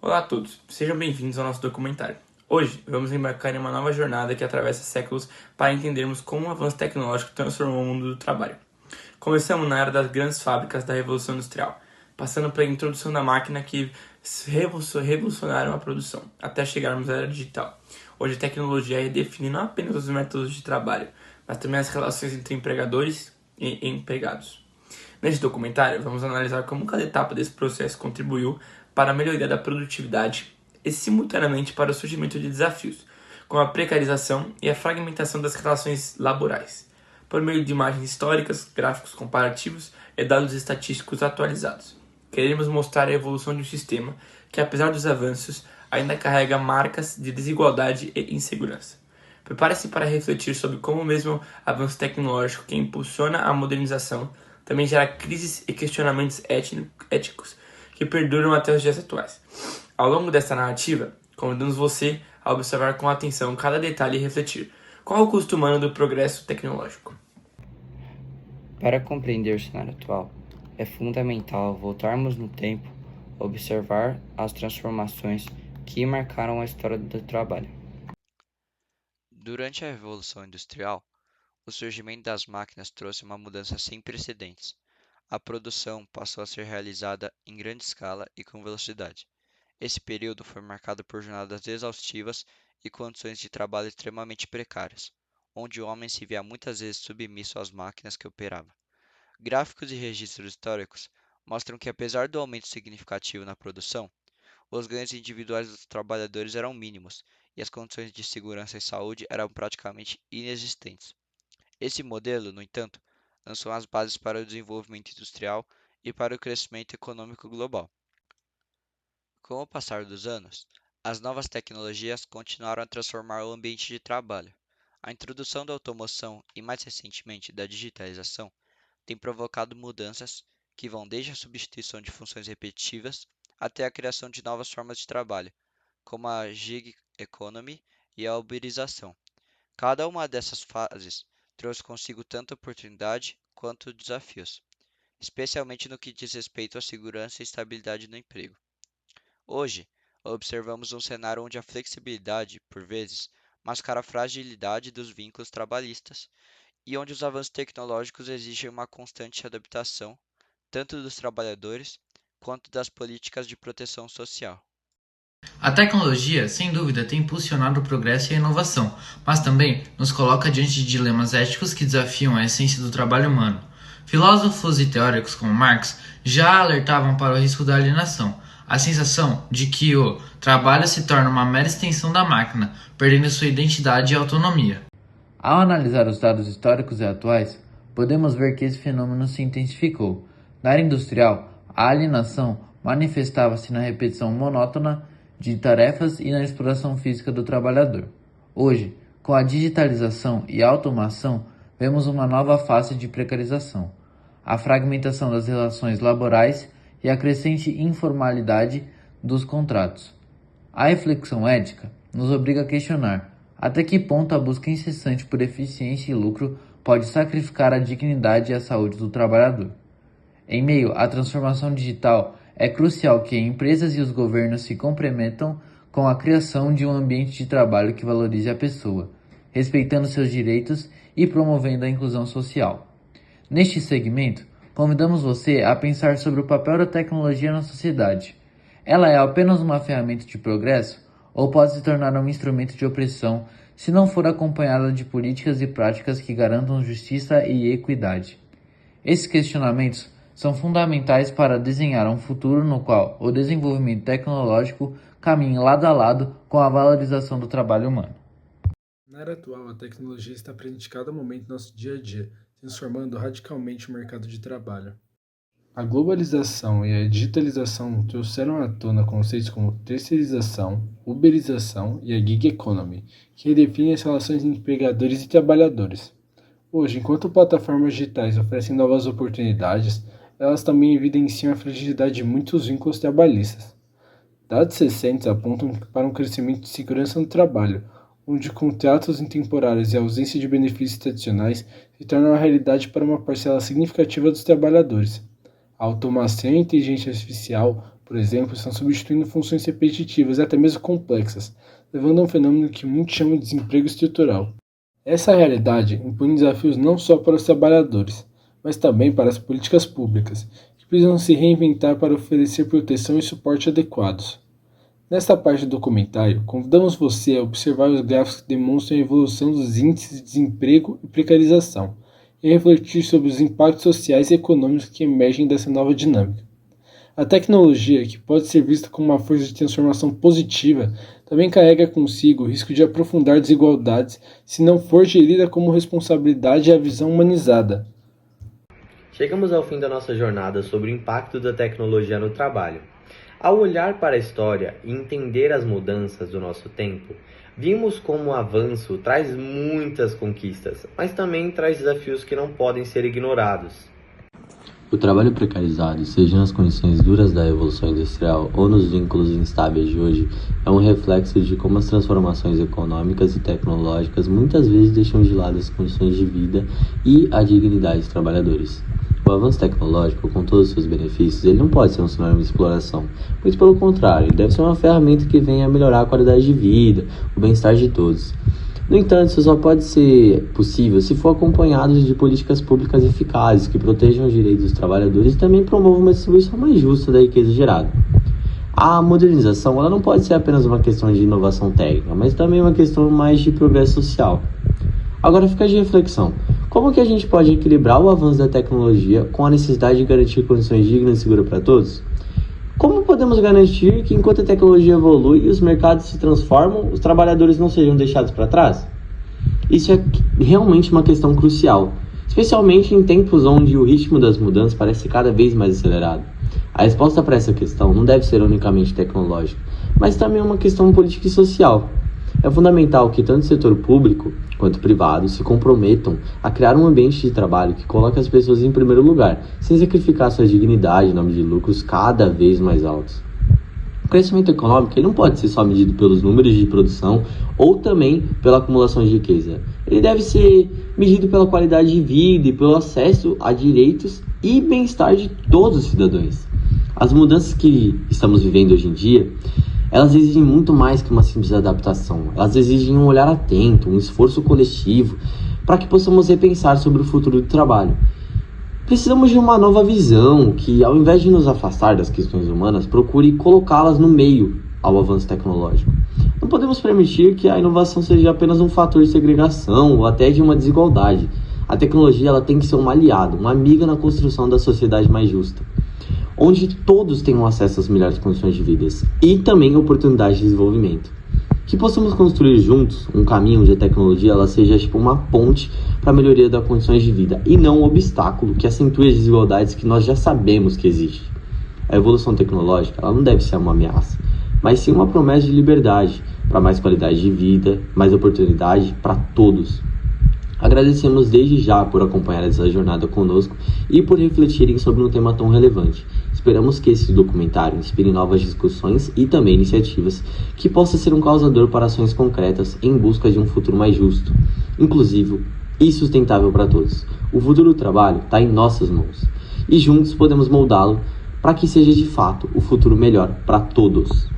Olá a todos, sejam bem-vindos ao nosso documentário. Hoje, vamos embarcar em uma nova jornada que atravessa séculos para entendermos como o avanço tecnológico transformou o mundo do trabalho. Começamos na era das grandes fábricas da Revolução Industrial, passando pela introdução da máquina que revolucionaram a produção, até chegarmos à era digital. Hoje a tecnologia redefine não apenas os métodos de trabalho, mas também as relações entre empregadores e empregados. Neste documentário, vamos analisar como cada etapa desse processo contribuiu para a melhoria da produtividade e, simultaneamente, para o surgimento de desafios, como a precarização e a fragmentação das relações laborais, por meio de imagens históricas, gráficos comparativos e dados estatísticos atualizados. Queremos mostrar a evolução de um sistema que, apesar dos avanços, ainda carrega marcas de desigualdade e insegurança. Prepare-se para refletir sobre como o mesmo avanço tecnológico que impulsiona a modernização também gera crises e questionamentos éticos que perduram até os dias atuais. Ao longo desta narrativa, convidamos você a observar com atenção cada detalhe e refletir qual é o custo humano do progresso tecnológico. Para compreender o cenário atual, é fundamental voltarmos no tempo, observar as transformações que marcaram a história do trabalho. Durante a Revolução Industrial, o surgimento das máquinas trouxe uma mudança sem precedentes. A produção passou a ser realizada em grande escala e com velocidade. Esse período foi marcado por jornadas exaustivas e condições de trabalho extremamente precárias, onde o homem se via muitas vezes submisso às máquinas que operava. Gráficos e registros históricos mostram que, apesar do aumento significativo na produção, os ganhos individuais dos trabalhadores eram mínimos e as condições de segurança e saúde eram praticamente inexistentes. Esse modelo, no entanto, lançou as bases para o desenvolvimento industrial e para o crescimento econômico global. Com o passar dos anos, as novas tecnologias continuaram a transformar o ambiente de trabalho. A introdução da automação e, mais recentemente, da digitalização tem provocado mudanças que vão desde a substituição de funções repetitivas até a criação de novas formas de trabalho, como a gig economy e a uberização. Cada uma dessas fases trouxe consigo tanto oportunidade quanto desafios, especialmente no que diz respeito à segurança e estabilidade no emprego. Hoje, observamos um cenário onde a flexibilidade, por vezes, mascara a fragilidade dos vínculos trabalhistas e onde os avanços tecnológicos exigem uma constante adaptação, tanto dos trabalhadores quanto das políticas de proteção social. A tecnologia, sem dúvida, tem impulsionado o progresso e a inovação, mas também nos coloca diante de dilemas éticos que desafiam a essência do trabalho humano. Filósofos e teóricos como Marx já alertavam para o risco da alienação, a sensação de que o trabalho se torna uma mera extensão da máquina, perdendo sua identidade e autonomia. Ao analisar os dados históricos e atuais, podemos ver que esse fenômeno se intensificou. Na área industrial, a alienação manifestava-se na repetição monótona de tarefas e na exploração física do trabalhador. Hoje, com a digitalização e a automação, vemos uma nova face de precarização, a fragmentação das relações laborais e a crescente informalidade dos contratos. A reflexão ética nos obriga a questionar até que ponto a busca incessante por eficiência e lucro pode sacrificar a dignidade e a saúde do trabalhador. Em meio à transformação digital, é crucial que empresas e os governos se comprometam com a criação de um ambiente de trabalho que valorize a pessoa, respeitando seus direitos e promovendo a inclusão social. Neste segmento, convidamos você a pensar sobre o papel da tecnologia na sociedade. Ela é apenas uma ferramenta de progresso ou pode se tornar um instrumento de opressão se não for acompanhada de políticas e práticas que garantam justiça e equidade? Esses questionamentos são fundamentais para desenhar um futuro no qual o desenvolvimento tecnológico caminhe lado a lado com a valorização do trabalho humano. Na era atual, a tecnologia está presente em cada momento do nosso dia a dia, transformando radicalmente o mercado de trabalho. A globalização e a digitalização trouxeram à tona conceitos como terceirização, uberização e a gig economy, que redefinem as relações entre empregadores e trabalhadores. Hoje, enquanto plataformas digitais oferecem novas oportunidades, elas também evidenciam a fragilidade de muitos vínculos trabalhistas. Dados recentes apontam para um crescimento de segurança no trabalho, onde contratos intemporários e a ausência de benefícios tradicionais se tornam uma realidade para uma parcela significativa dos trabalhadores. A automação e a inteligência artificial por exemplo, estão substituindo funções repetitivas e até mesmo complexas, levando a um fenômeno que muitos chamam de desemprego estrutural. Essa realidade impõe desafios não só para os trabalhadores, mas também para as políticas públicas, que precisam se reinventar para oferecer proteção e suporte adequados. Nesta parte do documentário, convidamos você a observar os gráficos que demonstram a evolução dos índices de desemprego e precarização, e refletir sobre os impactos sociais e econômicos que emergem dessa nova dinâmica. A tecnologia, que pode ser vista como uma força de transformação positiva, também carrega consigo o risco de aprofundar desigualdades se não for gerida como responsabilidade e a visão humanizada. Chegamos ao fim da nossa jornada sobre o impacto da tecnologia no trabalho. Ao olhar para a história e entender as mudanças do nosso tempo, vimos como o avanço traz muitas conquistas, mas também traz desafios que não podem ser ignorados. O trabalho precarizado, seja nas condições duras da evolução industrial ou nos vínculos instáveis de hoje, é um reflexo de como as transformações econômicas e tecnológicas muitas vezes deixam de lado as condições de vida e a dignidade dos trabalhadores. O avanço tecnológico, com todos os seus benefícios, ele não pode ser um sinônimo de exploração, muito pelo contrário, ele deve ser uma ferramenta que venha a melhorar a qualidade de vida, o bem-estar de todos. No entanto, isso só pode ser possível se for acompanhado de políticas públicas eficazes que protejam os direitos dos trabalhadores e também promovam uma distribuição mais justa da riqueza gerada. A modernização ela não pode ser apenas uma questão de inovação técnica, mas também uma questão mais de progresso social. Agora fica de reflexão. Como que a gente pode equilibrar o avanço da tecnologia com a necessidade de garantir condições dignas e seguras para todos? Como podemos garantir que enquanto a tecnologia evolui e os mercados se transformam, os trabalhadores não sejam deixados para trás? Isso é realmente uma questão crucial, especialmente em tempos onde o ritmo das mudanças parece cada vez mais acelerado. A resposta para essa questão não deve ser unicamente tecnológica, mas também uma questão política e social. É fundamental que tanto o setor público quanto o privado se comprometam a criar um ambiente de trabalho que coloque as pessoas em primeiro lugar, sem sacrificar sua dignidade em nome de lucros cada vez mais altos. O crescimento econômico ele não pode ser só medido pelos números de produção ou também pela acumulação de riqueza. Ele deve ser medido pela qualidade de vida e pelo acesso a direitos e bem-estar de todos os cidadãos. As mudanças que estamos vivendo hoje em dia, elas exigem muito mais que uma simples adaptação. Elas exigem um olhar atento, um esforço coletivo, para que possamos repensar sobre o futuro do trabalho. Precisamos de uma nova visão que, ao invés de nos afastar das questões humanas, procure colocá-las no meio ao avanço tecnológico. Não podemos permitir que a inovação seja apenas um fator de segregação ou até de uma desigualdade. A tecnologia ela tem que ser uma aliada, uma amiga na construção da sociedade mais justa, onde todos tenham acesso às melhores condições de vida e também oportunidades de desenvolvimento. Que possamos construir juntos um caminho onde a tecnologia ela seja uma ponte para a melhoria das condições de vida e não um obstáculo que acentue as desigualdades que nós já sabemos que existem. A evolução tecnológica ela não deve ser uma ameaça, mas sim uma promessa de liberdade para mais qualidade de vida, mais oportunidade para todos. Agradecemos desde já por acompanhar essa jornada conosco e por refletirem sobre um tema tão relevante. Esperamos que esse documentário inspire novas discussões e também iniciativas que possa ser um causador para ações concretas em busca de um futuro mais justo, inclusivo e sustentável para todos. O futuro do trabalho está em nossas mãos e juntos podemos moldá-lo para que seja de fato o futuro melhor para todos.